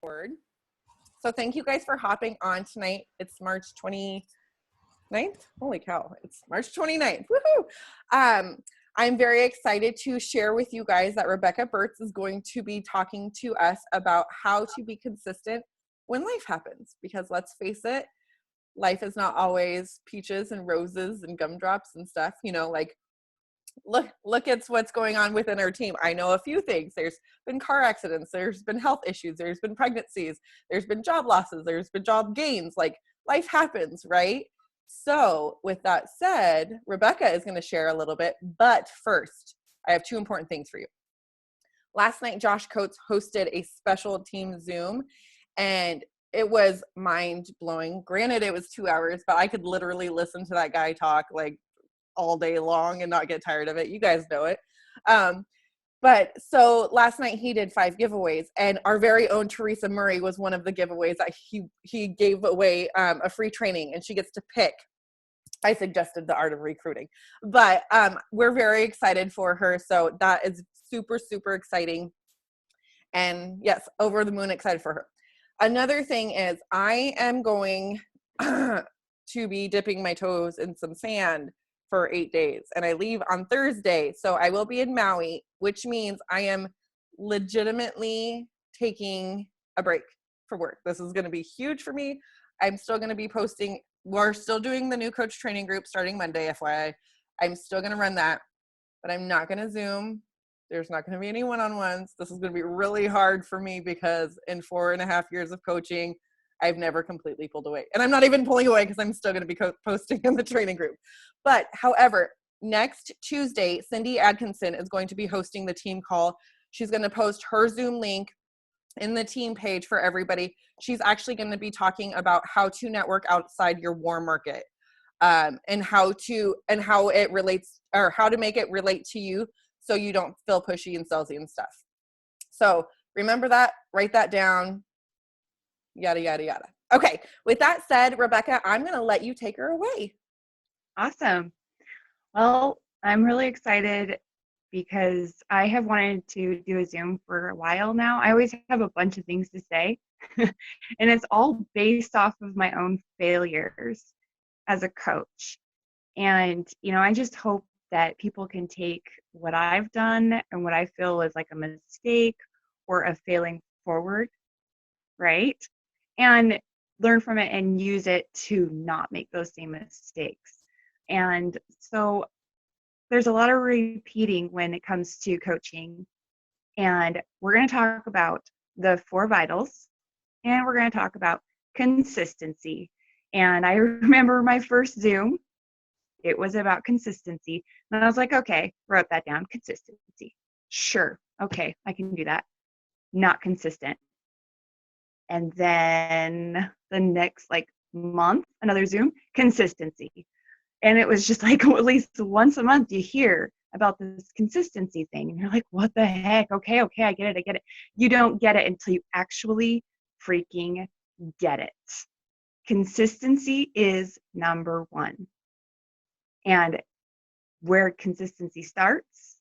Board. So thank you guys for hopping on tonight. It's March 29th. Holy cow, it's March 29th. Woohoo! I'm very excited to share with you guys that Rebecka Burts is going to be talking to us about how to be consistent when life happens. Because let's face it, life is not always peaches and roses and gumdrops and stuff. You know, like look at what's going on within our team. I know a few things. There's been car accidents, there's been health issues, there's been pregnancies, there's been job losses, there's been job gains. Like, life happens, right? So with that said, Rebecka is going to share a little bit, but first I have two important things for you. Last night, Josh Coates hosted a special team Zoom, and it was mind blowing. Granted, it was 2 hours, but I could literally listen to that guy talk like all day long and not get tired of it. You guys know it. But so last night he did 5 giveaways, and our very own Teresa Murray was one of the giveaways that he gave away a free training, and she gets to pick. I suggested the art of recruiting, but we're very excited for her. So that is super, super exciting. And yes, over the moon excited for her. Another thing is I am going to be dipping my toes in some sand for 8 days, and I leave on Thursday. So I will be in Maui, which means I am legitimately taking a break for work. This is going to be huge for me. I'm still going to be posting. We're still doing the new coach training group starting Monday, FYI. I'm still going to run that, but I'm not going to Zoom. There's not going to be any one-on-ones. This is going to be really hard for me because in 4.5 years of coaching, I've never completely pulled away. And I'm not even pulling away because I'm still going to be posting in the training group. But however, next Tuesday, Cindy Atkinson is going to be hosting the team call. She's going to post her Zoom link in the team page for everybody. She's actually going to be talking about how to network outside your warm market, and how it relates, or how to make it relate to you so you don't feel pushy and salesy and stuff. So remember that, write that down. Yada, yada, yada. Okay. With that said, Rebecka, I'm going to let you take her away. Awesome. Well, I'm really excited because I have wanted to do a Zoom for a while now. I always have a bunch of things to say, and it's all based off of my own failures as a coach. And, I just hope that people can take what I've done and what I feel is like a mistake or a failing forward, right? And learn from it and use it to not make those same mistakes. And so there's a lot of repeating when it comes to coaching. And we're going to talk about the 4 vitals, and we're going to talk about consistency. And I remember my first Zoom, it was about consistency. And I was like, okay, wrote that down, consistency. Sure, okay, I can do that. Not consistent. And then the next month, another Zoom, consistency. And it was just like at least once a month you hear about this consistency thing. And you're like, what the heck? Okay, I get it. You don't get it until you actually freaking get it. Consistency is number 1. And where consistency starts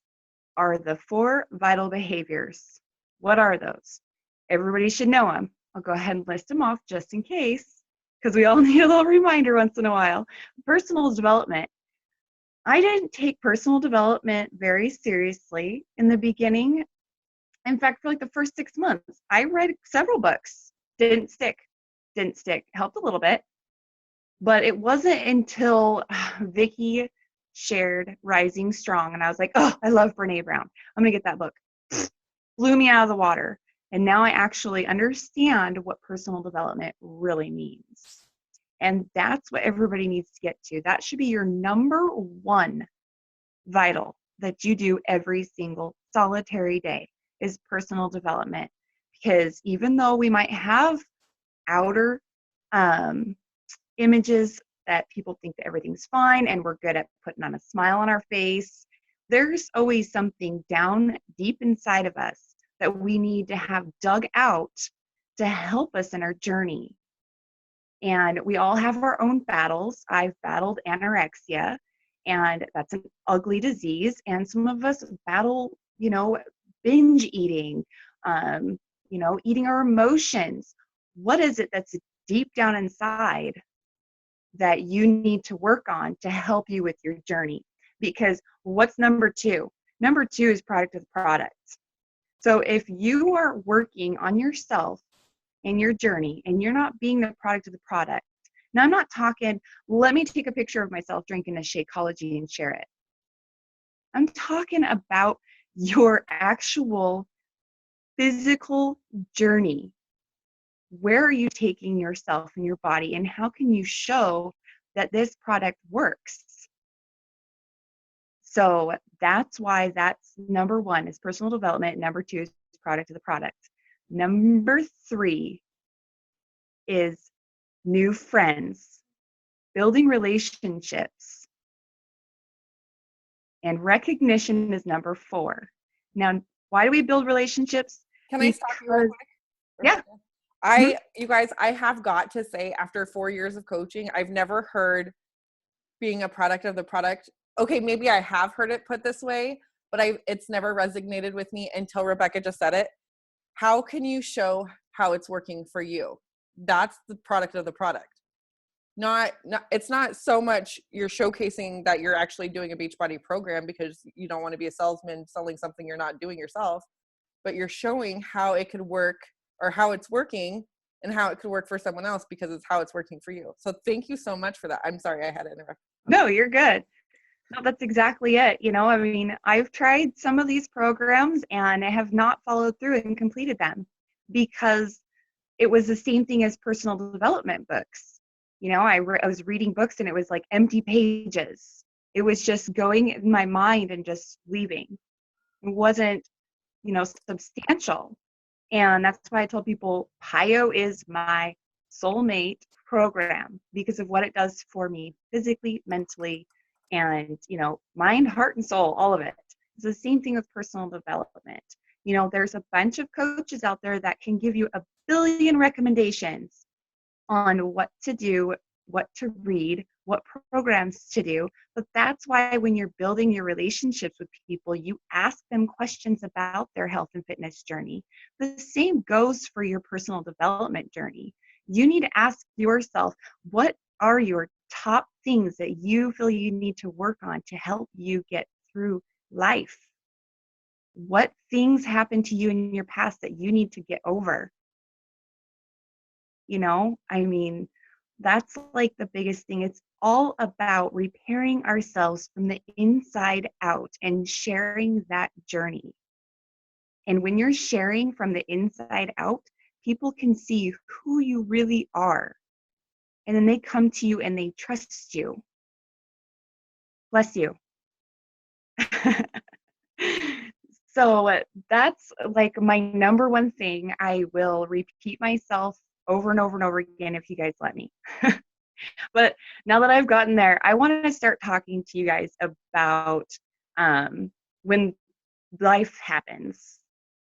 are the 4 vital behaviors. What are those? Everybody should know them. I'll go ahead and list them off just in case, because we all need a little reminder once in a while. Personal development. I didn't take personal development very seriously in the beginning. In fact, for the first 6 months, I read several books. Didn't stick. Helped a little bit. But it wasn't until Vicki shared Rising Strong, and I was like, oh, I love Brene Brown. I'm going to get that book. Blew me out of the water. And now I actually understand what personal development really means. And that's what everybody needs to get to. That should be your number 1 vital that you do every single solitary day is personal development. Because even though we might have outer images that people think that everything's fine and we're good at putting on a smile on our face, there's always something down deep inside of us that we need to have dug out to help us in our journey. And we all have our own battles. I've battled anorexia, and that's an ugly disease. And some of us battle, binge eating, eating our emotions. What is it that's deep down inside that you need to work on to help you with your journey? Because what's number two? Number two is product of the product. So if you are working on yourself and your journey and you're not being the product of the product, now I'm not talking, let me take a picture of myself drinking a Shakeology and share it. I'm talking about your actual physical journey. Where are you taking yourself and your body, and how can you show that this product works? So that's why that's number one is personal development. Number two is product of the product. Number three is new friends, building relationships, and recognition is number four. Now, why do we build relationships? Can I stop you real quick? Yeah. You guys, I have got to say, after 4 years of coaching, I've never heard being a product of the product. Okay, maybe I have heard it put this way, but it's never resonated with me until Rebecka just said it. How can you show how it's working for you? That's the product of the product. It's not so much you're showcasing that you're actually doing a Beachbody program because you don't want to be a salesman selling something you're not doing yourself, but you're showing how it could work or how it's working and how it could work for someone else because it's how it's working for you. So thank you so much for that. I'm sorry I had to interrupt. No, you're good. No, that's exactly it. I mean, I've tried some of these programs and I have not followed through and completed them because it was the same thing as personal development books. I was reading books and it was like empty pages. It was just going in my mind and just leaving. It wasn't, substantial. And that's why I told people Piyo is my soulmate program because of what it does for me physically, mentally, and, mind, heart, and soul, all of it. It's the same thing with personal development. There's a bunch of coaches out there that can give you a billion recommendations on what to do, what to read, what programs to do. But that's why when you're building your relationships with people, you ask them questions about their health and fitness journey. The same goes for your personal development journey. You need to ask yourself, what are your top things that you feel you need to work on to help you get through life? What things happened to you in your past that you need to get over? I mean, that's like the biggest thing. It's all about repairing ourselves from the inside out and sharing that journey. And when you're sharing from the inside out, people can see who you really are. And then they come to you and they trust you. Bless you. So that's like my number one thing. I will repeat myself over and over and over again if you guys let me. But now that I've gotten there, I want to start talking to you guys about when life happens.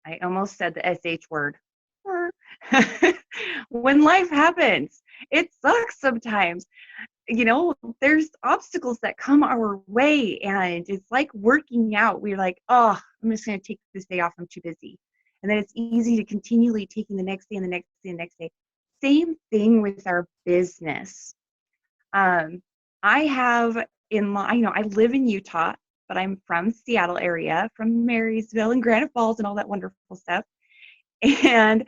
I almost said the SH word. When life happens, it sucks sometimes. There's obstacles that come our way, and it's like working out. We're like, oh, I'm just going to take this day off. I'm too busy. And then it's easy to continually taking the next day and the next day and the next day. Same thing with our business. I have I live in Utah, but I'm from Seattle area, from Marysville and Granite Falls and all that wonderful stuff. And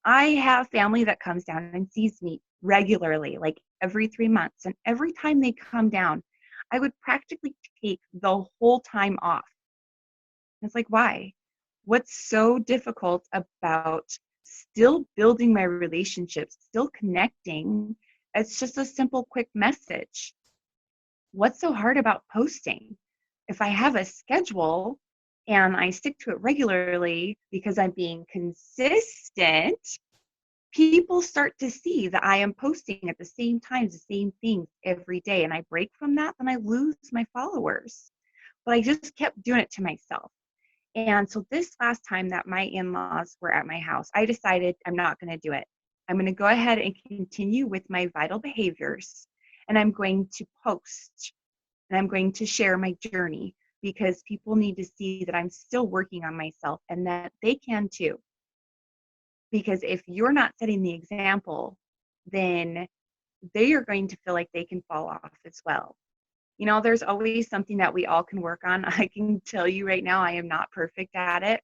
I have family that comes down and sees me regularly, like every 3 months. And every time they come down, I would practically take the whole time off. And it's like, why? What's so difficult about still building my relationships, still connecting? It's just a simple, quick message. What's so hard about posting? If I have a schedule and I stick to it regularly because I'm being consistent, people start to see that I am posting at the same times, the same things every day. And I break from that, then I lose my followers. But I just kept doing it to myself. And so this last time that my in-laws were at my house, I decided I'm not going to do it. I'm going to go ahead and continue with my vital behaviors. And I'm going to post. And I'm going to share my journey because people need to see that I'm still working on myself and that they can too. Because if you're not setting the example, then they are going to feel like they can fall off as well. You know, there's always something that we all can work on. I can tell you right now, I am not perfect at it.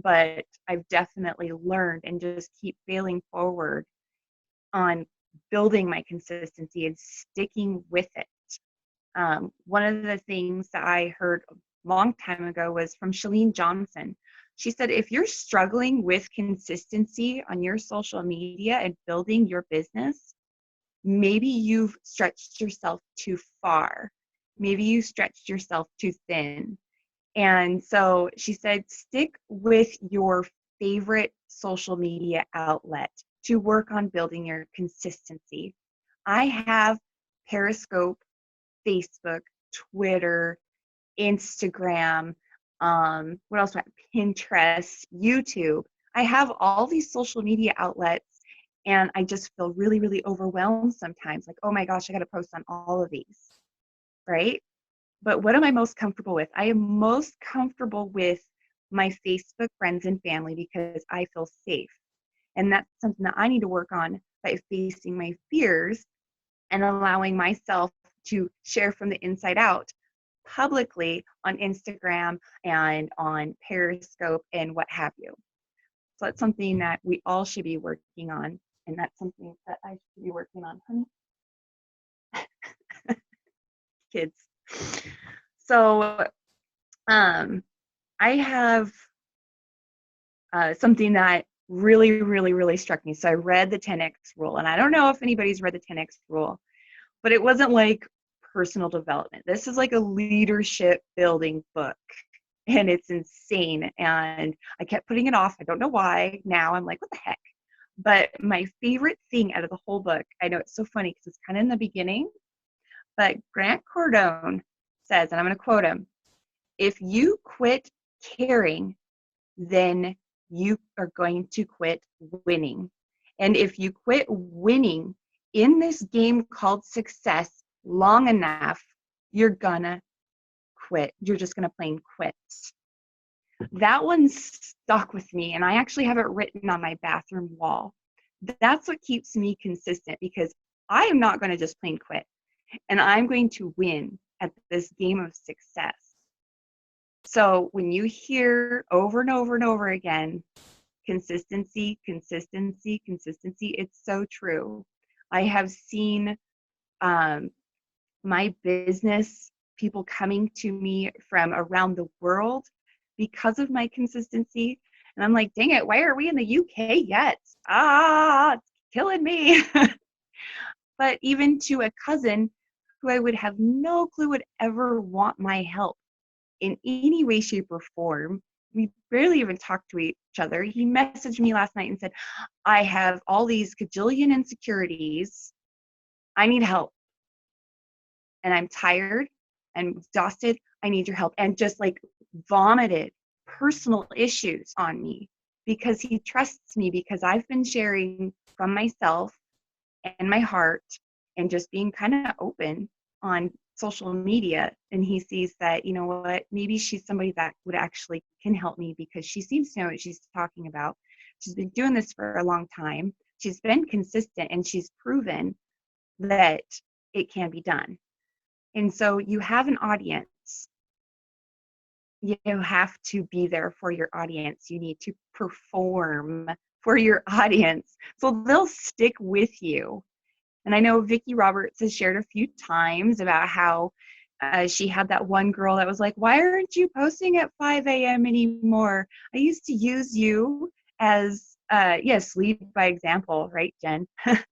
But I've definitely learned and just keep failing forward on building my consistency and sticking with it. One of the things that I heard a long time ago was from Chalene Johnson. She said, if you're struggling with consistency on your social media and building your business, maybe you've stretched yourself too far. Maybe you stretched yourself too thin. And so she said, stick with your favorite social media outlet to work on building your consistency. I have Periscope, Facebook, Twitter, Instagram, what else do I have? Pinterest, YouTube. I have all these social media outlets, and I just feel really, really overwhelmed sometimes. Like, oh my gosh, I got to post on all of these, right? But what am I most comfortable with? I am most comfortable with my Facebook friends and family because I feel safe. And that's something that I need to work on by facing my fears and allowing myself to share from the inside out publicly on Instagram and on Periscope and what have you. So that's something that we all should be working on. And that's something that I should be working on, honey. Kids. So I have something that really, really, really struck me. So I read the 10X rule, and I don't know if anybody's read the 10X rule, but it wasn't like personal development. This is like a leadership building book, and it's insane. And I kept putting it off. I don't know why. Now I'm like, what the heck? But my favorite thing out of the whole book, I know it's so funny because it's kind of in the beginning, but Grant Cardone says, and I'm going to quote him, if you quit caring, then you are going to quit winning. And if you quit winning in this game called success long enough, you're gonna quit. You're just gonna plain quit. That one stuck with me, and I actually have it written on my bathroom wall. That's what keeps me consistent, because I am not going to just plain quit, and I'm going to win at this game of success. So when you hear over and over and over again, consistency, consistency, consistency, it's so true. I have seen my business, people coming to me from around the world because of my consistency. And I'm like, dang it, why are we in the UK yet? It's killing me. But even to a cousin who I would have no clue would ever want my help in any way, shape, or form. We barely even talk to each other. He messaged me last night and said, I have all these gajillion insecurities. I need help. And I'm tired and exhausted. I need your help. And just like vomited personal issues on me because he trusts me, because I've been sharing from myself and my heart and just being kind of open on social media. And he sees that, you know what, maybe she's somebody that would actually can help me because she seems to know what she's talking about. She's been doing this for a long time. She's been consistent, and she's proven that it can be done. And so you have an audience. You have to be there for your audience. You need to perform for your audience, so they'll stick with you. And I know Vicki Roberts has shared a few times about how she had that one girl that was like, why aren't you posting at 5 a.m. anymore? I used to use you as, yes, lead by example, right, Jen? I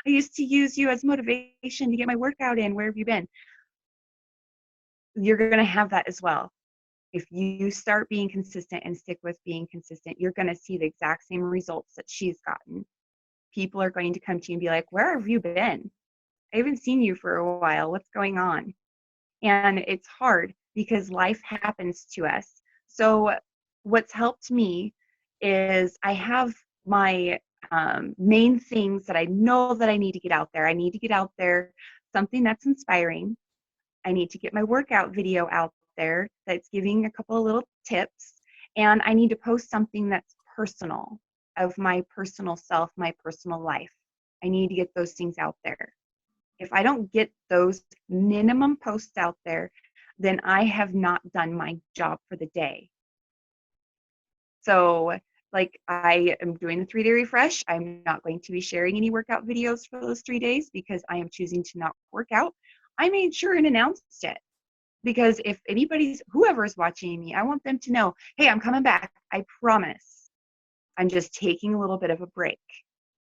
used to use you as motivation to get my workout in. Where have you been? You're going to have that as well. If you start being consistent and stick with being consistent, you're going to see the exact same results that she's gotten. People are going to come to you and be like, where have you been? I haven't seen you for a while. What's going on? And it's hard because life happens to us. So what's helped me is I have my main things that I know that I need to get out there. I need to get out there something that's inspiring. I need to get my workout video out there that's giving a couple of little tips. And I need to post something that's personal, of my personal self, my personal life. I need to get those things out there. If I don't get those minimum posts out there, then I have not done my job for the day. So like I am doing the 3-day refresh. I'm not going to be sharing any workout videos for those 3 days because I am choosing to not work out. I made sure and announced it because if whoever is watching me, I want them to know, hey, I'm coming back. I promise. I'm just taking a little bit of a break.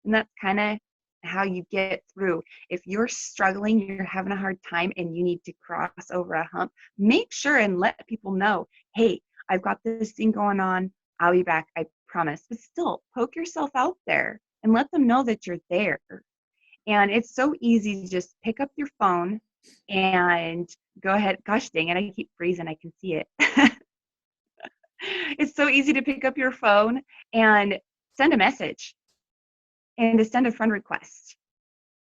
And that's kind of how you get through. If you're struggling, you're having a hard time and you need to cross over a hump, make sure and let people know, hey, I've got this thing going on. I'll be back. I promise. But still, poke yourself out there and let them know that you're there. And it's so easy to just pick up your phone and go ahead. Gosh dang it, I keep freezing. I can see it. It's so easy to pick up your phone and send a message and to send a friend request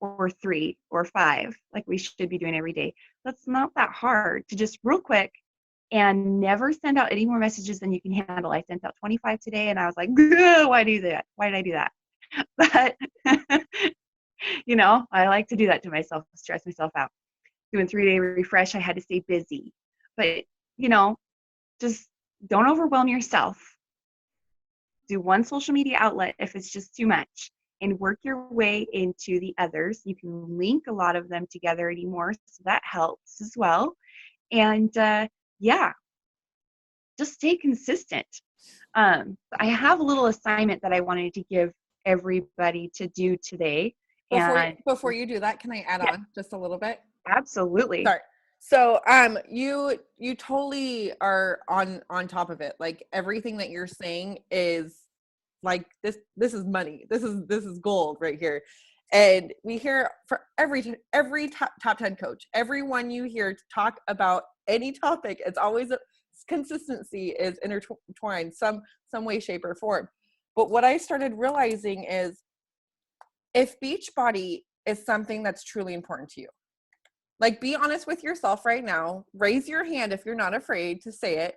or 3 or 5, like we should be doing every day. That's not that hard to just real quick and never send out any more messages than you can handle. I sent out 25 today and I was like, why do that? Why did I do that? But, I like to do that to myself, stress myself out. Doing 3-day refresh, I had to stay busy. But, just don't overwhelm yourself. Do one social media outlet if it's just too much and work your way into the others. You can link a lot of them together anymore, so that helps as well. And just stay consistent. I have a little assignment that I wanted to give everybody to do today. Before you do that, can I add on just a little bit? Absolutely. Sorry. So you totally are on top of it. Like everything that you're saying is like this is money. This is gold right here. And we hear for every top 10 coach, everyone you hear talk about any topic, it's always consistency is intertwined some way, shape, or form. But what I started realizing is if Beachbody is something that's truly important to you, like be honest with yourself right now, raise your hand if you're not afraid to say it.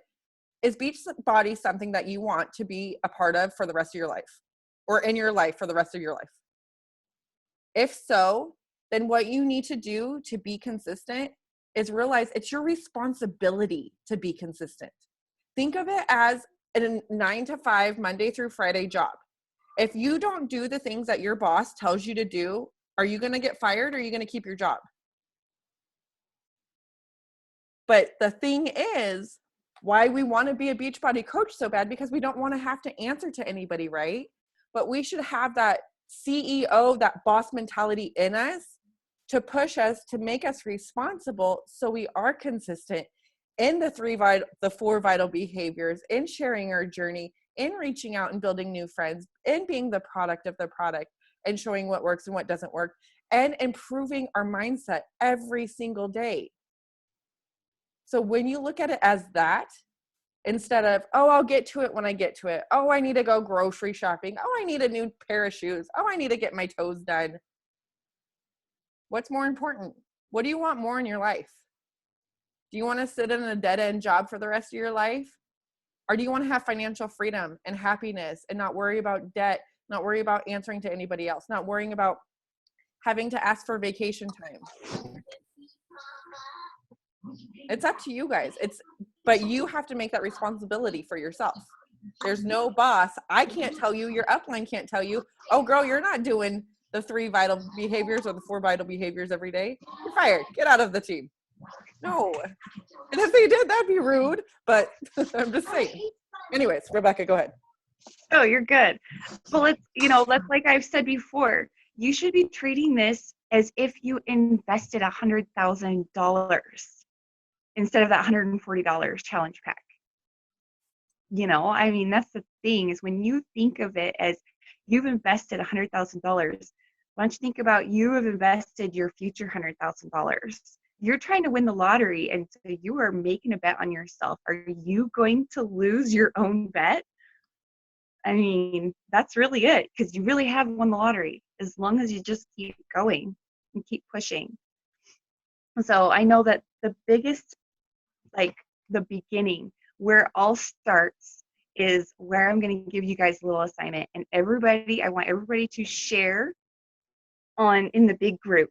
Is Beachbody something that you want to be a part of for the rest of your life or in your life for the rest of your life? If so, then what you need to do to be consistent is realize it's your responsibility to be consistent. Think of it as a 9 to 5, Monday through Friday job. If you don't do the things that your boss tells you to do, are you going to get fired or are you going to keep your job? But the thing is, why we want to be a Beachbody coach so bad, because we don't want to have to answer to anybody, right? But we should have that CEO, that boss mentality in us to push us, to make us responsible so we are consistent in the 4 vital behaviors, in sharing our journey, in reaching out and building new friends, in being the product of the product and showing what works and what doesn't work, and improving our mindset every single day. So when you look at it as that, instead of, oh, I'll get to it when I get to it. Oh, I need to go grocery shopping. Oh, I need a new pair of shoes. Oh, I need to get my toes done. What's more important? What do you want more in your life? Do you want to sit in a dead-end job for the rest of your life? Or do you want to have financial freedom and happiness and not worry about debt, not worry about answering to anybody else, not worrying about having to ask for vacation time? It's up to you guys. But you have to make that responsibility for yourself. There's no boss. I can't tell you, your upline can't tell you, oh girl, you're not doing the 3 vital behaviors or the 4 vital behaviors every day. You're fired. Get out of the team. No. And if they did, that'd be rude. But I'm just saying. Anyways, Rebecca, go ahead. Oh, you're good. Well, let's like I've said before, you should be treating this as if you invested $100,000 instead of that $140 challenge pack. That's the thing, is when you think of it as you've invested $100,000, why don't you think about you have invested your future $100,000? You're trying to win the lottery, and so you are making a bet on yourself. Are you going to lose your own bet? That's really it, because you really have won the lottery as long as you just keep going and keep pushing. So I know that the biggest, like the beginning, where it all starts, is where I'm going to give you guys a little assignment. And I want everybody to share in the big group.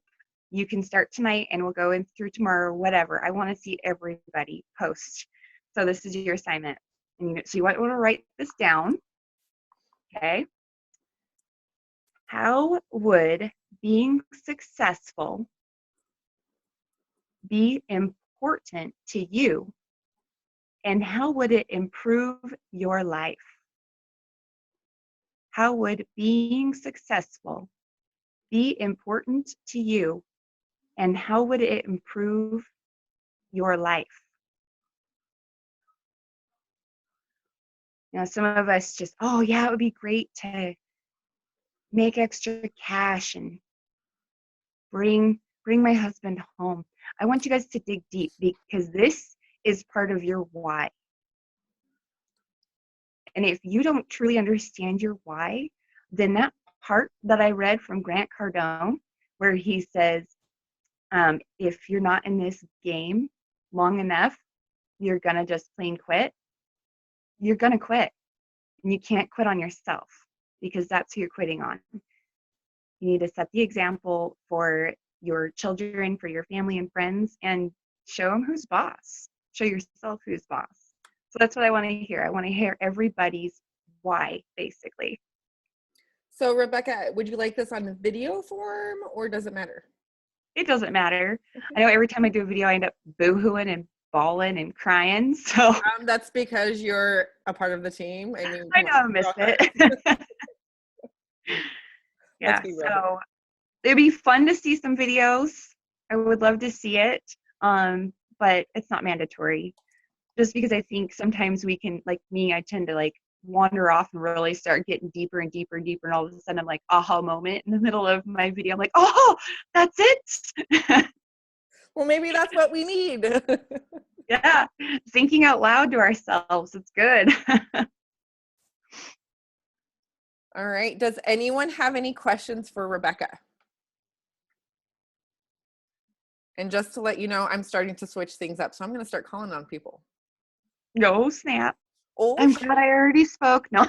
You can start tonight and we'll go in through tomorrow, whatever. I want to see everybody post. So this is your assignment. So you want to write this down. Okay. How would being successful be important to you? And how would it improve your life? How would being successful be important to you? And how would it improve your life? You know, some of us just, oh yeah, it would be great to make extra cash and bring my husband home. I want you guys to dig deep, because this is part of your why. And if you don't truly understand your why, then that part that I read from Grant Cardone, where he says, if you're not in this game long enough, you're gonna just plain quit. You're gonna quit. And you can't quit on yourself, because that's who you're quitting on. You need to set the example for your children, for your family and friends, and show them who's boss. Show yourself who's boss. So that's what I want to hear. I want to hear everybody's why, basically. So Rebecka, would you like this on video form, or does it matter? It doesn't matter. I know every time I do a video, I end up boo-hooing and bawling and crying. So that's because you're a part of the team. I mean, I know I missed it. Yeah, so it'd be fun to see some videos. I would love to see it, but it's not mandatory. Just because I think sometimes we can, like me, I tend to like wander off and really start getting deeper and deeper and deeper, and all of a sudden I'm like, aha moment in the middle of my video. I'm like, oh, that's it. Well, maybe that's what we need. Yeah, thinking out loud to ourselves. It's good. All right. Does anyone have any questions for Rebecka? And just to let you know, I'm starting to switch things up. So I'm going to start calling on people. No snap. Oh, I'm glad I already spoke. No.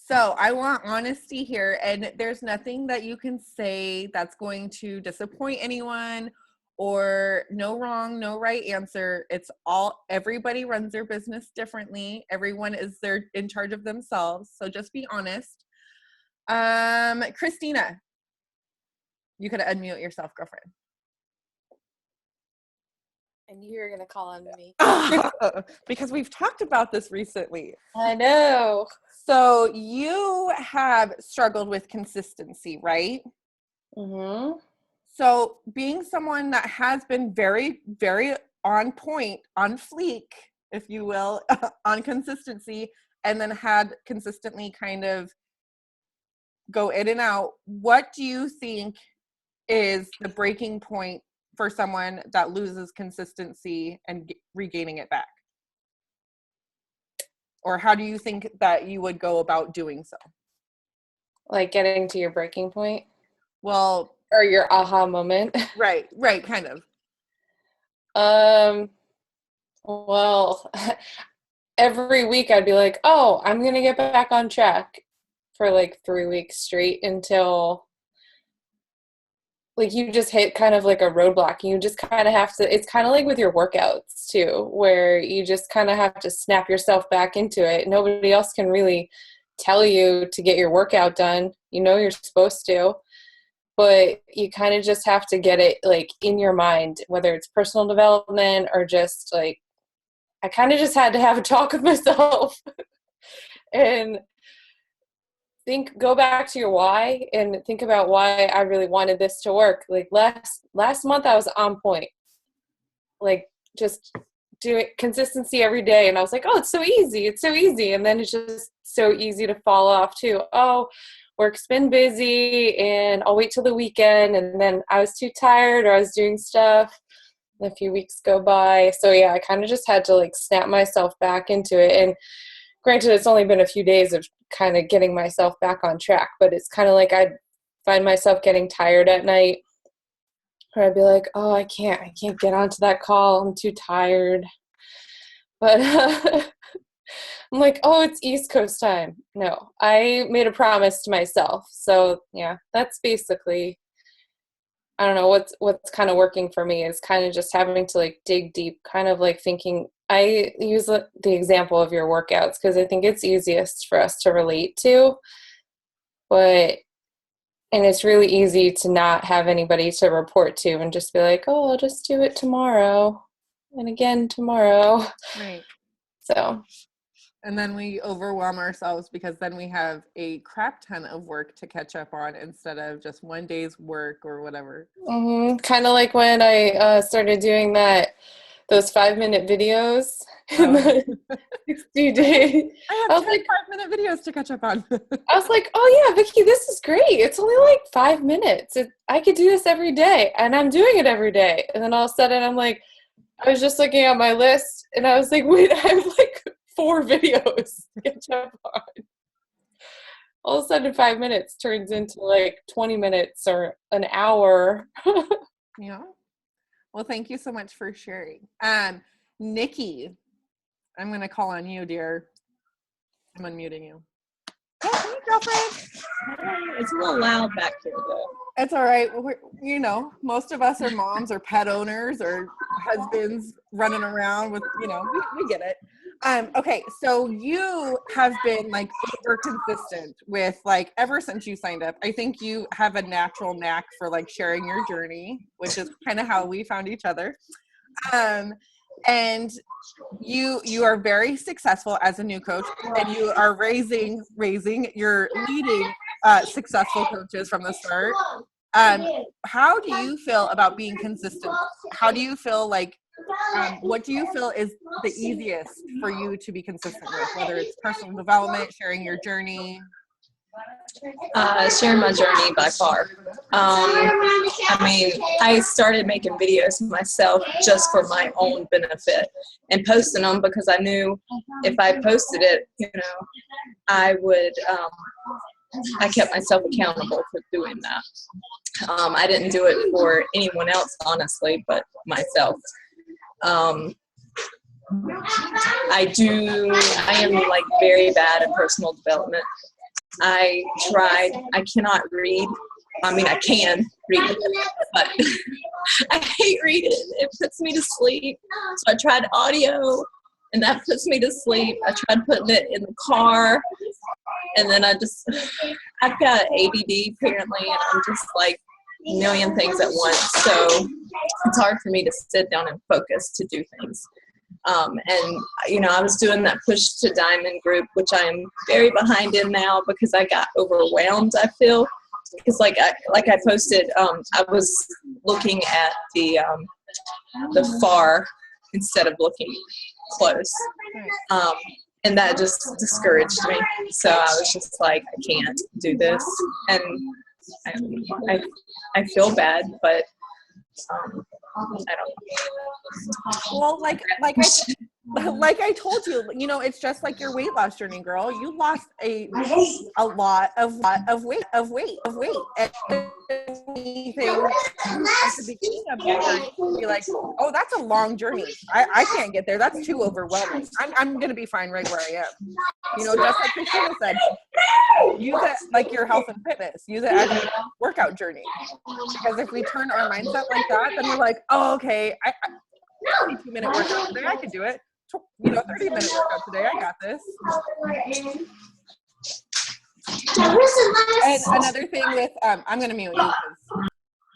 So I want honesty here, and there's nothing that you can say that's going to disappoint anyone, or no wrong, no right answer. It's all, everybody runs their business differently. Everyone is in charge of themselves. So just be honest. Christina, you could unmute yourself, girlfriend. I knew you were going to call on me. Because we've talked about this recently. I know. So you have struggled with consistency, right? Mm-hmm. So being someone that has been very, very on point, on fleek, if you will, on consistency, and then had consistently kind of go in and out, what do you think is the breaking point for someone that loses consistency and regaining it back? Or how do you think that you would go about doing so? Like getting to your breaking point? Well, or your aha moment? Right, kind of. Well, every week I'd be like, oh, I'm going to get back on track for like 3 weeks straight until like you just hit kind of like a roadblock. You just kind of have to, it's kind of like with your workouts too, where you just kind of have to snap yourself back into it. Nobody else can really tell you to get your workout done. You know you're supposed to, but you kind of just have to get it like in your mind, whether it's personal development or just like, I kind of just had to have a talk with myself and go back to your why and think about why I really wanted this to work. Like last month I was on point, like just doing consistency every day. And I was like, oh, it's so easy. It's so easy. And then it's just so easy to fall off too. Oh, work's been busy and I'll wait till the weekend. And then I was too tired or I was doing stuff. And a few weeks go by. So yeah, I kind of just had to like snap myself back into it. And granted, it's only been a few days of kind of getting myself back on track, but it's kind of like I'd find myself getting tired at night, or I'd be like, oh, I can't get onto that call. I'm too tired. But I'm like, oh, it's East Coast time. No, I made a promise to myself. So yeah, that's basically, I don't know, what's kind of working for me is kind of just having to like dig deep, kind of like thinking. I use the example of your workouts because I think it's easiest for us to relate to, but and it's really easy to not have anybody to report to and just be like, oh, I'll just do it tomorrow and again tomorrow. Right. So. And then we overwhelm ourselves because then we have a crap ton of work to catch up on instead of just one day's work or whatever. Kind of like when I started doing those 5-minute videos in the 60 days. I have 10 5-minute videos to catch up on. I was like, oh yeah, Vicki, this is great. It's only like 5 minutes. I could do this every day, and I'm doing it every day. And then all of a sudden I'm like, I was just looking at my list, and I was like, wait, I have like 4 videos to catch up on. All of a sudden 5 minutes turns into like 20 minutes or an hour. Yeah. Well, thank you so much for sharing. Nikki, I'm going to call on you, dear. I'm unmuting you. Hey, girlfriend. It's a little loud back here, though. It's all right. Most of us are moms or pet owners or husbands running around with, we get it. Okay, so you have been like super consistent with like ever since you signed up. I think you have a natural knack for like sharing your journey, which is kind of how we found each other. And you are very successful as a new coach, and you are raising, you're leading successful coaches from the start. How do you feel about being consistent? How do you feel like, what do you feel is the easiest for you to be consistent with, whether it's personal development, sharing your journey? Sharing my journey by far. I started making videos myself just for my own benefit and posting them because I knew if I posted it, I would, I kept myself accountable for doing that. I didn't do it for anyone else, honestly, but myself. I am like very bad at personal development. I cannot read. I can read, but I hate reading. It puts me to sleep. So I tried audio, and that puts me to sleep. I tried putting it in the car, and then I've got ADD apparently, and I'm just like a million things at once. So it's hard for me to sit down and focus to do things. I was doing that Push to Diamond group, which I am very behind in now because I got overwhelmed, I feel. Because like I posted, I was looking at the far instead of looking close. And that just discouraged me. So I was just like, I can't do this. And I feel bad, but I don't know. Well, like I told you, it's just like your weight loss journey, girl. You lost a lot of weight. And anything at the beginning of your journey, be like, oh, that's a long journey. I can't get there. That's too overwhelming. I'm gonna be fine right where I am. Just like Christina said, use it like your health and fitness. Use it as a workout journey. Because if we turn our mindset like that, then we're like, oh, okay, I 22-minute workout today, I could do it. 30-minute workout today, I got this. And another thing with, I'm going to mute you because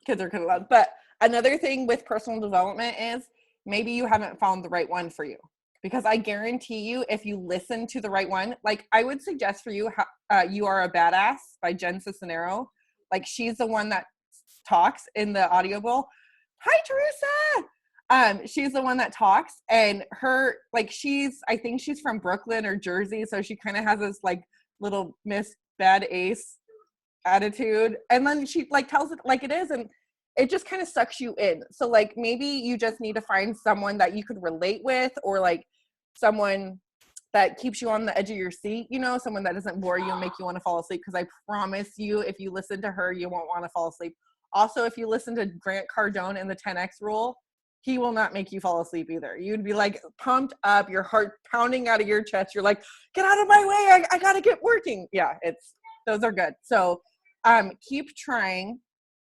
kids are kind of loud, but another thing with personal development is maybe you haven't found the right one for you. Because I guarantee you, if you listen to the right one, like I would suggest for you, You Are a Badass by Jen Cisnero. Like she's the one that talks in the audiobook. Hi, Teresa. She's the one that talks, and her, like, I think she's from Brooklyn or Jersey. So she kind of has this like little Miss Bad Ace attitude. And then she like tells it like it is. And it just kind of sucks you in. So like, maybe you just need to find someone that you could relate with, or like someone that keeps you on the edge of your seat, someone that doesn't bore you and make you want to fall asleep. Cause I promise you, if you listen to her, you won't want to fall asleep. Also, if you listen to Grant Cardone and the 10X rule, he will not make you fall asleep either. You'd be like pumped up, your heart pounding out of your chest. You're like, get out of my way. I got to get working. Yeah, those are good. So keep trying,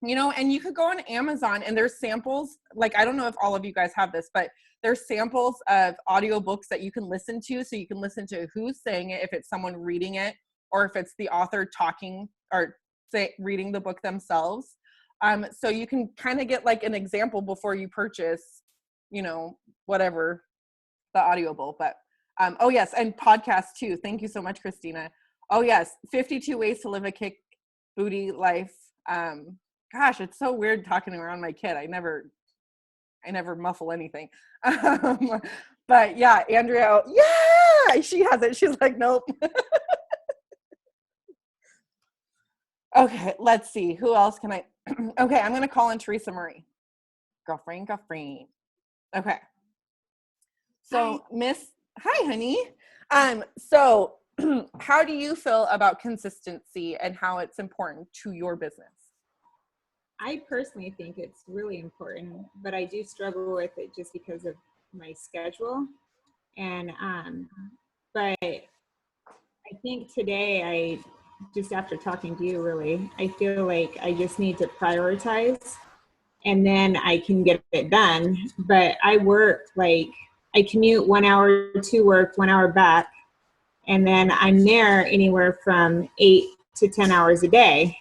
you know, and you could go on Amazon and there's samples. Like, I don't know if all of you guys have this, but there's samples of audiobooks that you can listen to. So you can listen to who's saying it, if it's someone reading it, or if it's the author talking or reading the book themselves. So you can kind of get like an example before you purchase, you know, whatever the audiobook. But oh yes, and podcasts too. Thank you so much, Christina. Oh yes, 52 Ways to Live a Kick Booty Life. Gosh, it's so weird talking around my kid. I never muffle anything. But yeah, Andrea, yeah, she has it. She's like, nope. Okay, let's see. Who else can I? Okay, I'm going to call in Teresa Marie. Girlfriend. Okay. So, hi, honey. So how do you feel about consistency and how it's important to your business? I personally think it's really important, but I do struggle with it just because of my schedule. And, but I think today just after talking to you, really, I feel like I just need to prioritize and then I can get it done. But I work, like, I commute 1 hour to work, 1 hour back, and then I'm there anywhere from 8 to 10 hours a day.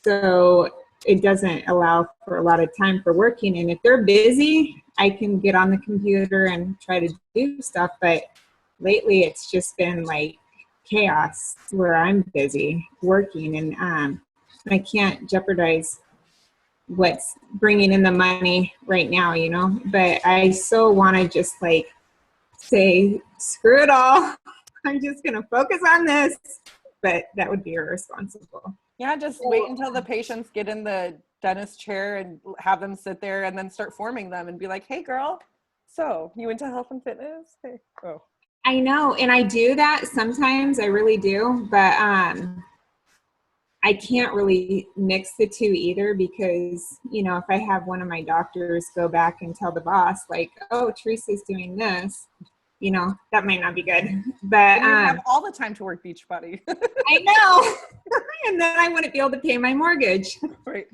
So it doesn't allow for a lot of time for working. And if they're busy, I can get on the computer and try to do stuff. But lately it's just been like chaos where I'm busy working, and I can't jeopardize what's bringing in the money right now, you know. But I so want to just like say, screw it all. I'm just going to focus on this. But that would be irresponsible. Yeah, just wait until the patients get in the dentist chair and have them sit there and then start forming them and be like, hey, girl, so you into health and fitness? Hey. Oh. I know, and I do that sometimes, I really do, but I can't really mix the two either because, you know, if I have one of my doctors go back and tell the boss, like, oh, Teresa's doing this, you know, that might not be good. But you have all the time to work Beachbody. I know. And then I wouldn't be able to pay my mortgage. Right.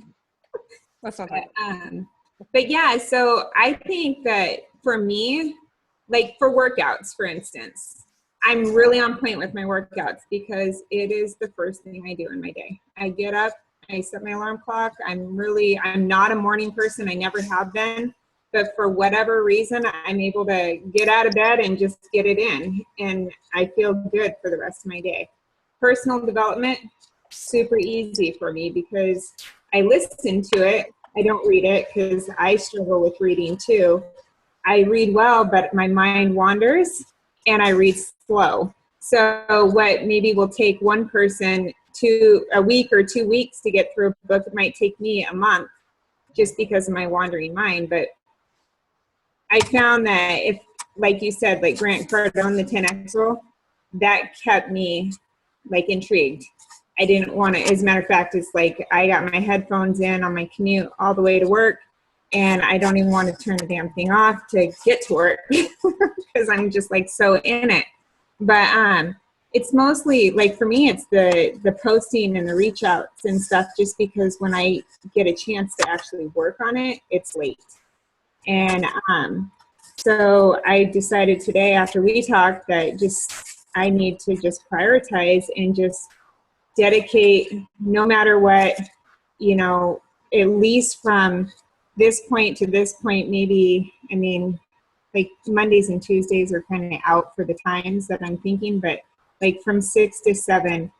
That's not but yeah, so I think that for me, like for workouts, for instance, I'm really on point with my workouts because it is the first thing I do in my day. I get up, I set my alarm clock. I'm not a morning person. I never have been. But for whatever reason, I'm able to get out of bed and just get it in. And I feel good for the rest of my day. Personal development, super easy for me because I listen to it. I don't read it because I struggle with reading too. I read well, but my mind wanders and I read slow. So what maybe will take one person a week or 2 weeks to get through a book, it might take me a month just because of my wandering mind. But I found that if, like you said, like Grant Cardone, the 10X rule, that kept me like intrigued. I didn't want to, as a matter of fact, it's like I got my headphones in on my commute all the way to work and I don't even want to turn the damn thing off to get to work because I'm just like so in it. But it's mostly like for me, it's the posting and the reach outs and stuff just because when I get a chance to actually work on it, it's late. And so I decided today after we talked that I need to just prioritize and just dedicate no matter what, you know, at least from this point to this point, maybe, I mean, like Mondays and Tuesdays are kind of out for the times that I'm thinking, but like from 6 to 7,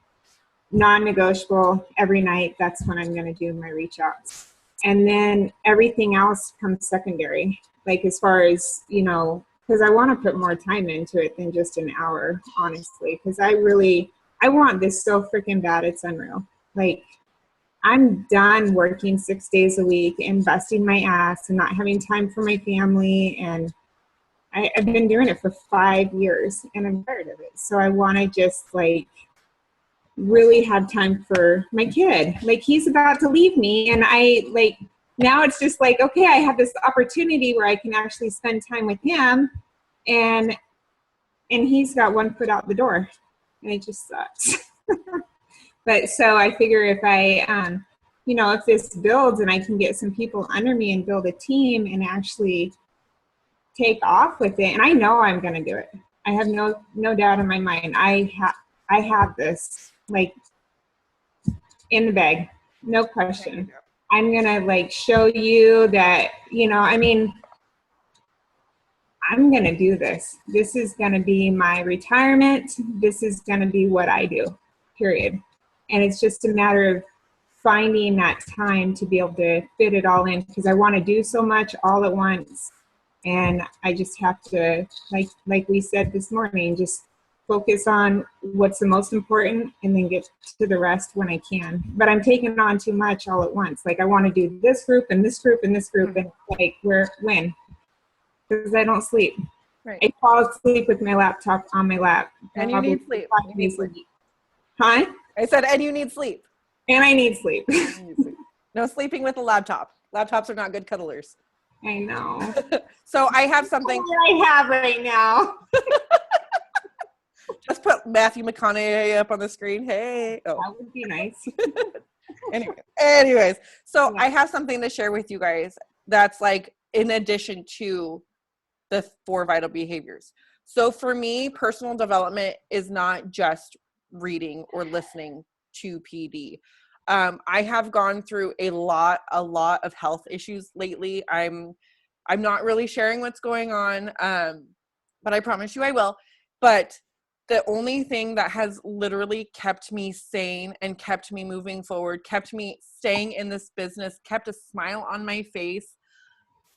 non-negotiable every night, that's when I'm going to do my reach outs. And then everything else comes secondary, like as far as, you know, because I want to put more time into it than just an hour, honestly, because I want this so freaking bad, it's unreal. Like, I'm done working 6 days a week and busting my ass and not having time for my family. And I've been doing it for 5 years and I'm tired of it. So I want to just like really have time for my kid. Like he's about to leave me and I like now it's just like, okay, I have this opportunity where I can actually spend time with him, and he's got one foot out the door, and it just sucks. But so I figure if I, if this builds and I can get some people under me and build a team and actually take off with it, and I know I'm going to do it. I have no doubt in my mind. I have this like in the bag, no question. I'm going to like show you that, I'm going to do this. This is going to be my retirement. This is going to be what I do, period. And it's just a matter of finding that time to be able to fit it all in, because I want to do so much all at once. And I just have to, like we said this morning, just focus on what's the most important and then get to the rest when I can. But I'm taking on too much all at once. Like I want to do this group and this group and this group, and like when? Because I don't sleep. Right. I fall asleep with my laptop on my lap. And you need sleep. You need sleep. Huh? I said, and you need sleep. And I need sleep. No sleeping with a laptop. Laptops are not good cuddlers. I know. So I have something. I have right now. Just put Matthew McConaughey up on the screen. Hey. Oh. That would be nice. Anyways, so I have something to share with you guys that's like in addition to the 4 vital behaviors. So for me, personal development is not just reading or listening to PD. I have gone through a lot of health issues lately. I'm not really sharing what's going on, but I promise you I will. But the only thing that has literally kept me sane and kept me moving forward, kept me staying in this business, kept a smile on my face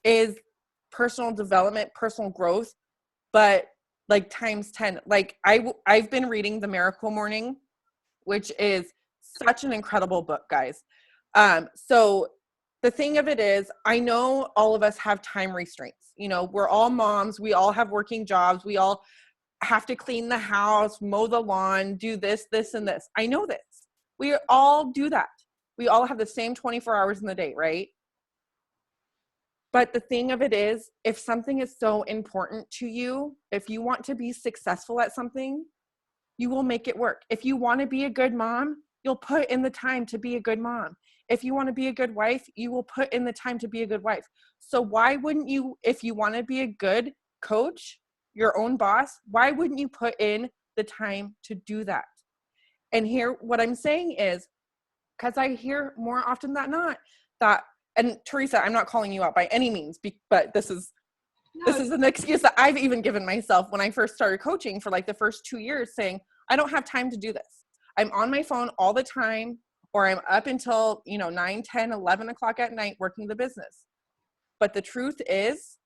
is personal development, personal growth, but like times 10. Like I've been reading The Miracle Morning, which is such an incredible book, guys. So the thing of it is, I know all of us have time restraints. We're all moms. We all have working jobs. We all have to clean the house, mow the lawn, do this, and this. I know this. We all do that. We all have the same 24 hours in the day, right? But the thing of it is, if something is so important to you, if you want to be successful at something, you will make it work. If you want to be a good mom, you'll put in the time to be a good mom. If you want to be a good wife, you will put in the time to be a good wife. So why wouldn't you, if you want to be a good coach, your own boss, why wouldn't you put in the time to do that? And here, what I'm saying is, because I hear more often than not that, and Teresa, I'm not calling you out by any means, but this is an excuse that I've even given myself when I first started coaching for like the first 2 years, saying, I don't have time to do this. I'm on my phone all the time, or I'm up until, 9, 10, 11 o'clock at night working the business. But the truth is,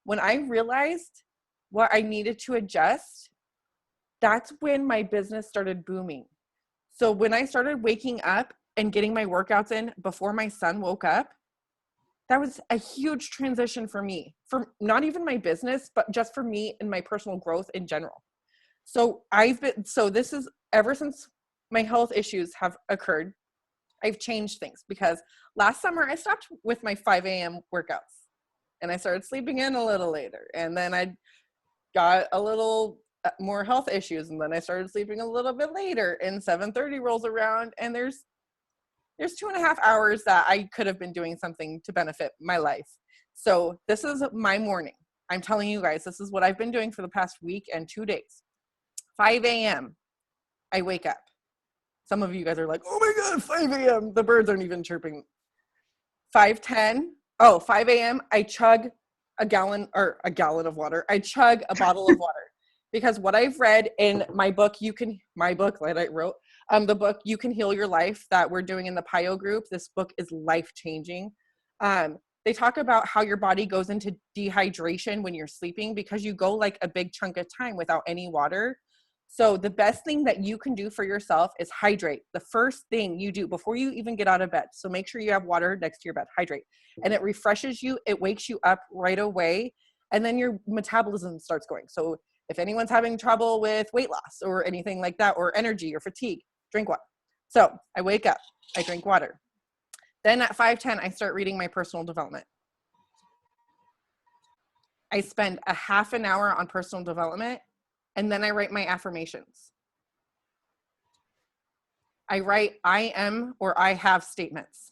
when I realized what I needed to adjust, that's when my business started booming. So when I started waking up and getting my workouts in before my son woke up, that was a huge transition for me, for not even my business, but just for me and my personal growth in general. So this is ever since my health issues have occurred, I've changed things, because last summer I stopped with my 5 a.m. workouts and I started sleeping in a little later. And then I got a little more health issues, and then I started sleeping a little bit later, and 7:30 rolls around and there's 2.5 hours that I could have been doing something to benefit my life. So this is my morning. I'm telling you guys, this is what I've been doing for the past week and 2 days. 5 a.m. I wake up. Some of you guys are like, oh my God, 5 a.m. The birds aren't even chirping. 5 a.m. I chug a gallon of water. I chug a bottle of water, because what I've read in my book, that I wrote, the book, You Can Heal Your Life, that we're doing in the Piyo group. This book is life-changing. They talk about how your body goes into dehydration when you're sleeping, because you go like a big chunk of time without any water. So the best thing that you can do for yourself is hydrate. The first thing you do before you even get out of bed. So make sure you have water next to your bed. Hydrate. And it refreshes you. It wakes you up right away. And then your metabolism starts going. So if anyone's having trouble with weight loss or anything like that, or energy or fatigue, drink water. So I wake up, I drink water. Then at 5:10, I start reading my personal development. I spend a half an hour on personal development, and then I write my affirmations. I write I am or I have statements.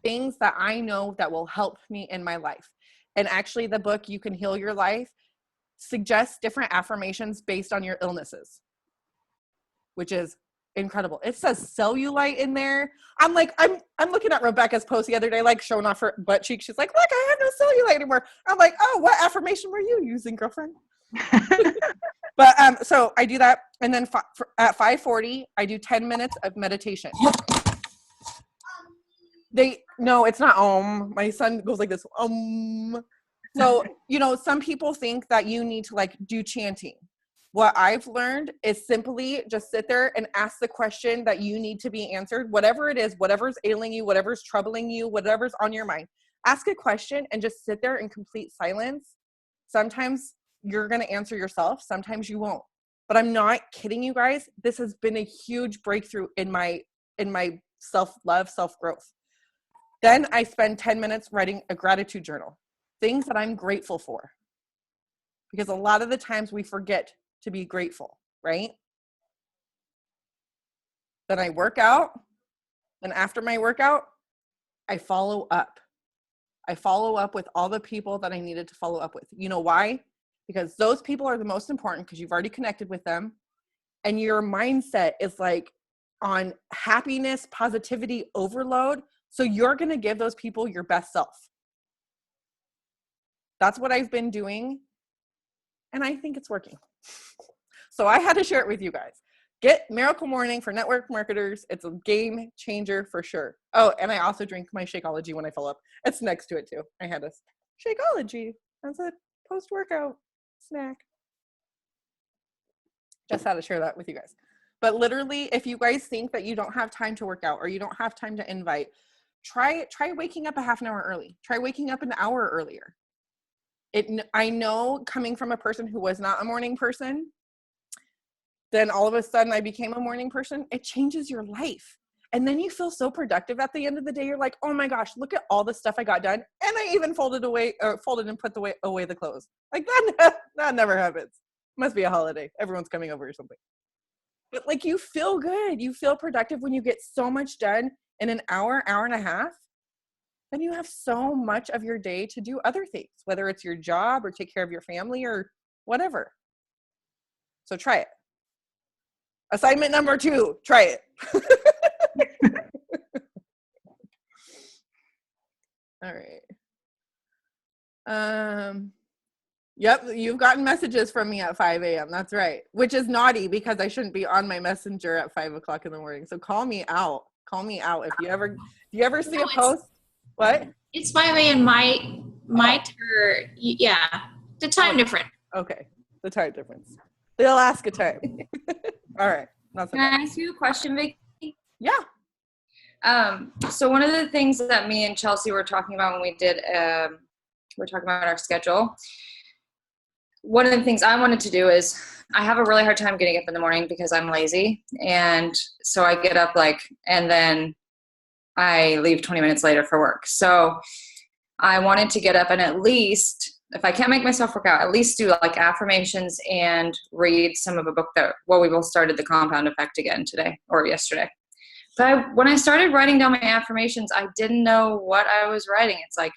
Things that I know that will help me in my life. And actually the book, You Can Heal Your Life, suggests different affirmations based on your illnesses, which is incredible. It says cellulite in there. I'm looking at Rebecca's post the other day, like showing off her butt cheek. She's like, look, I have no cellulite anymore. I'm like, oh, what affirmation were you using, girlfriend? But so I do that. And then at 5:40, I do 10 minutes of meditation. No, it's not my son goes like this. So, some people think that you need to like do chanting. What I've learned is simply just sit there and ask the question that you need to be answered, whatever it is, whatever's ailing you, whatever's troubling you, whatever's on your mind. Ask a question and just sit there in complete silence. Sometimes you're going to answer yourself. Sometimes you won't. But I'm not kidding you guys. This has been a huge breakthrough in my self-love, self-growth. Then I spend 10 minutes writing a gratitude journal. Things that I'm grateful for. Because a lot of the times we forget to be grateful, right? Then I work out. And after my workout, I follow up. I follow up with all the people that I needed to follow up with. You know why? Because those people are the most important because you've already connected with them. And your mindset is like on happiness, positivity overload. So you're going to give those people your best self. That's what I've been doing. And I think it's working. So I had to share it with you guys. Get Miracle Morning for network marketers. It's a game changer for sure. Oh, and I also drink my Shakeology when I fill up. It's next to it too. I had a Shakeology as a post-workout snack. Just had to share that with you guys. But literally, if you guys think that you don't have time to work out or you don't have time to invite, try waking up a half an hour early. Try waking up an hour earlier. I know, coming from a person who was not a morning person, then all of a sudden I became a morning person. It changes your life. And then you feel so productive at the end of the day. You're like, oh my gosh, look at all the stuff I got done. And I even folded and put away the clothes. Like that never happens. Must be a holiday. Everyone's coming over or something. But like, you feel good. You feel productive when you get so much done in an hour and a half. Then you have so much of your day to do other things, whether it's your job or take care of your family or whatever. So try it. Assignment number 2, try it. All right. Yep, you've gotten messages from me at 5 a.m. That's right. Which is naughty because I shouldn't be on my messenger at 5 o'clock in the morning. So call me out. Call me out if you ever see a post. What? It's 5 a.m. my yeah. The time difference. Okay. The time difference. The Alaska time. All right. Can I ask you a question, Vicki? Yeah. So one of the things that me and Chelsea were talking about when we did, we're talking about our schedule. One of the things I wanted to do is I have a really hard time getting up in the morning because I'm lazy. And so I get up and then I leave 20 minutes later for work. So I wanted to get up and at least, if I can't make myself work out, at least do like affirmations and read some of a book we both started The Compound Effect again today or yesterday. But when I started writing down my affirmations, I didn't know what I was writing. It's like,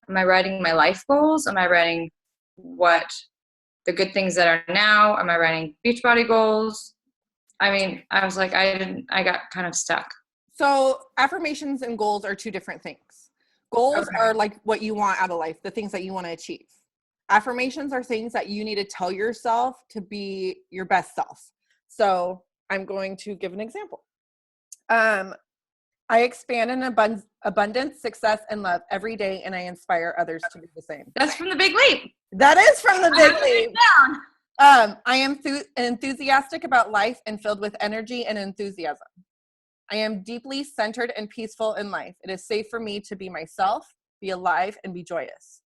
am I writing my life goals? Am I writing the good things that are now? Am I writing Beachbody goals? I mean, I was like, I got kind of stuck. So affirmations and goals are two different things. Goals are like what you want out of life, the things that you want to achieve. Affirmations are things that you need to tell yourself to be your best self. So I'm going to give an example. I expand in abundance, success, and love every day, and I inspire others to do the same. That's from The Big Leap. That is from The Big Leap. I am enthusiastic about life and filled with energy and enthusiasm. I am deeply centered and peaceful in life. It is safe for me to be myself, be alive, and be joyous.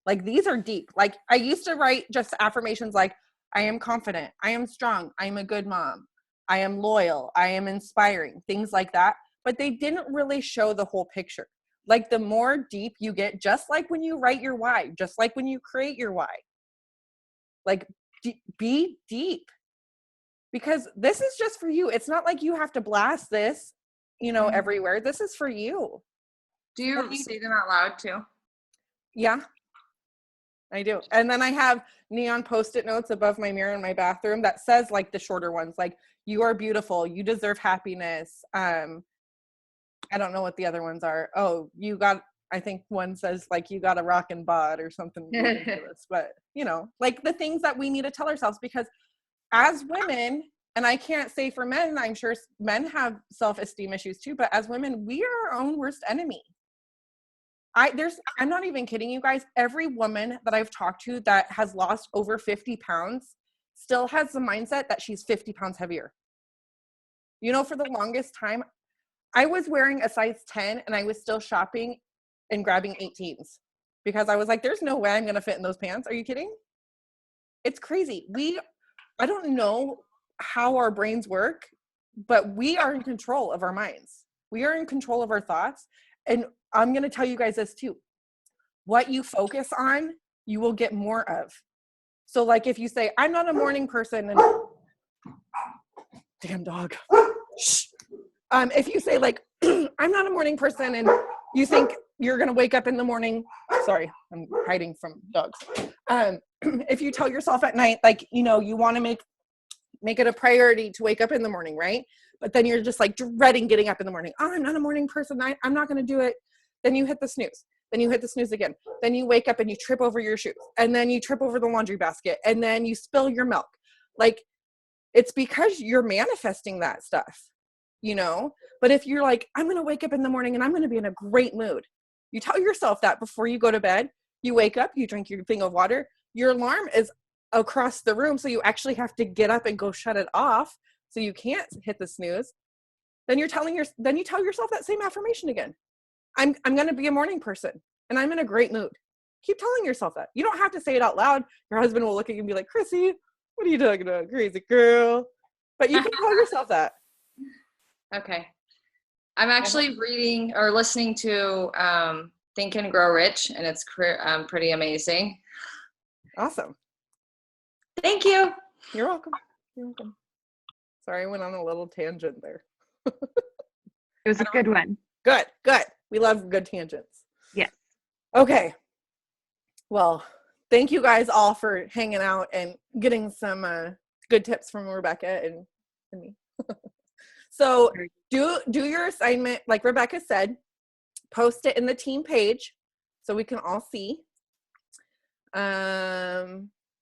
Like, these are deep. Like, I used to write just affirmations like, I am confident, I am strong, I am a good mom, I am loyal, I am inspiring, things like that. but they didn't really show the whole picture. Like the more deep you get, just like when you write your why, just like when you create your why, like be deep, because this is just for you. It's not like you have to blast this, everywhere. This is for you. Do you say them out loud too? Yeah, I do. And then I have neon Post-it notes above my mirror in my bathroom that says like the shorter ones, like you are beautiful, you deserve happiness. I don't know what the other ones are. Oh, I think one says like you got a rockin' bod or something ridiculous. But like the things that we need to tell ourselves, because as women, and I can't say for men, I'm sure men have self-esteem issues too, but as women, we are our own worst enemy. I'm not even kidding you guys. Every woman that I've talked to that has lost over 50 pounds still has the mindset that she's 50 pounds heavier. For the longest time, I was wearing a size 10 and I was still shopping and grabbing 18s because I was like, there's no way I'm going to fit in those pants. Are you kidding? It's crazy. I don't know how our brains work, but we are in control of our minds. We are in control of our thoughts. And I'm going to tell you guys this too. What you focus on, you will get more of. So like if you say, I'm not a morning person, and damn dog. Shh. If you say like, I'm not a morning person, and you think you're going to wake up in the morning, sorry, I'm hiding from dogs. If you tell yourself at night, like, you want to make it a priority to wake up in the morning, right? But then you're just like dreading getting up in the morning. Oh, I'm not a morning person. I'm not going to do it. Then you hit the snooze. Then you hit the snooze again. Then you wake up and you trip over your shoes. And then you trip over the laundry basket. And then you spill your milk. Like, it's because you're manifesting that stuff, But if you're like, I'm going to wake up in the morning and I'm going to be in a great mood. You tell yourself that before you go to bed. You wake up, you drink your thing of water. Your alarm is across the room. So you actually have to get up and go shut it off. So you can't hit the snooze. Then you tell yourself that same affirmation again. I'm going to be a morning person and I'm in a great mood. Keep telling yourself that. You don't have to say it out loud. Your husband will look at you and be like, Chrissy, what are you talking about? Crazy girl. But you can tell yourself that. Okay. I'm actually reading or listening to Think and Grow Rich, and it's pretty amazing. Awesome. Thank you. You're welcome. Sorry, I went on a little tangent there. It was a good one. Good. We love good tangents. Yes. Okay. Well, thank you guys all for hanging out and getting some good tips from Rebecka and me. So do your assignment, like Rebecka said, post it in the team page so we can all see.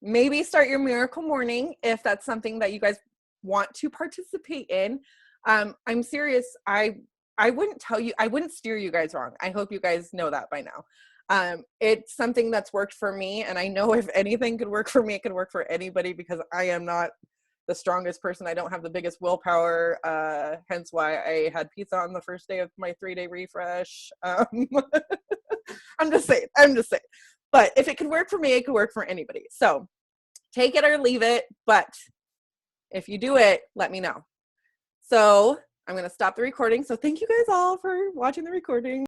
Maybe start your miracle morning if that's something that you guys want to participate in. I'm serious. I wouldn't steer you guys wrong. I hope you guys know that by now. It's something that's worked for me, and I know if anything could work for me, it could work for anybody, because I am not the strongest person. I don't have the biggest willpower, hence why I had pizza on the first day of my 3-day refresh. I'm just saying. But if it could work for me, it could work for anybody. So take it or leave it, but if you do it, let me know. So I'm going to stop the recording. So thank you guys all for watching the recording.